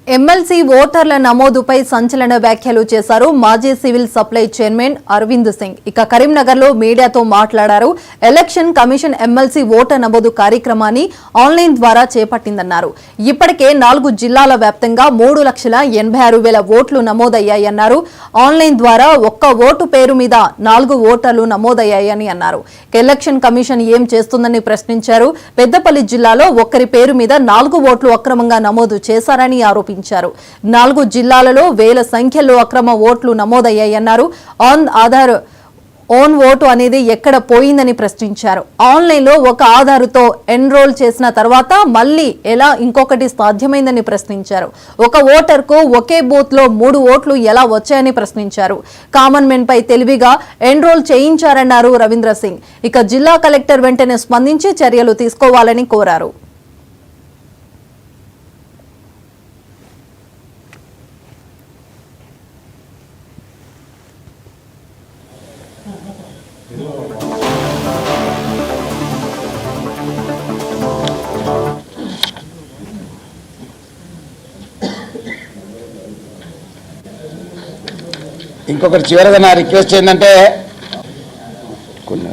MLC ఓటర్ల నమోదుపై సంచలన వ్యాఖ్యలు చేశారు మాజీ civil supply chairman Arvind Singh. ఇక కరీంనగర్లో మీడియాతో మాట్లాడారు. ఎలక్షన్ కమిషన్ ఎమ్మెల్సీ ఓటర్ నమోదు కార్యక్రమాన్ని ఆన్లైన్ ద్వారా చేపట్టిందన్నారు. ఇప్పటికే 4 జిల్లాల వ్యాప్తంగా 3,86,000 ఓట్లు నమోదయ్యాయన్నారు. ఆన్లైన్ ద్వారా ఒక్క ఓటు పేరు మీద 4 ఓటర్లు నమోదయ్యాయని అన్నారు. ఎలక్షన్ కమిషన్ ఏం చేస్తుందని ప్రశ్నించారు. పెద్దపల్లి జిల్లాలో ఒక్కరి పేరు మీద 4 ఓట్లు అక్రమంగా నమోదు చేశారని ఆరోపించారు. 4 జిల్లాలలో వేల సంఖ్యలో అక్రమ ఓట్లు నమోదయ్యాయన్నారు. ఓన్ ఓటు అనేది ఎక్కడ పోయిందని ప్రశ్నించారు. ఆన్లైన్లో ఒక ఆధార్తో ఎన్రోల్ చేసిన తర్వాత మళ్ళీ ఎలా ఇంకొకటి సాధ్యమైందని ప్రశ్నించారు. ఒక ఓటర్కు ఒకే బూత్లో 3 ఓట్లు ఎలా వచ్చాయని ప్రశ్నించారు. కామన్ మెన్ పై తెలివిగా ఎన్రోల్ చేయించారన్నారు రవీంద్ర సింగ్. ఇక జిల్లా కలెక్టర్ వెంటనే స్పందించి చర్యలు తీసుకోవాలని కోరారు. ఇంకొకటి చివరిగా నా రిక్వెస్ట్ ఏంటంటే కొన్ని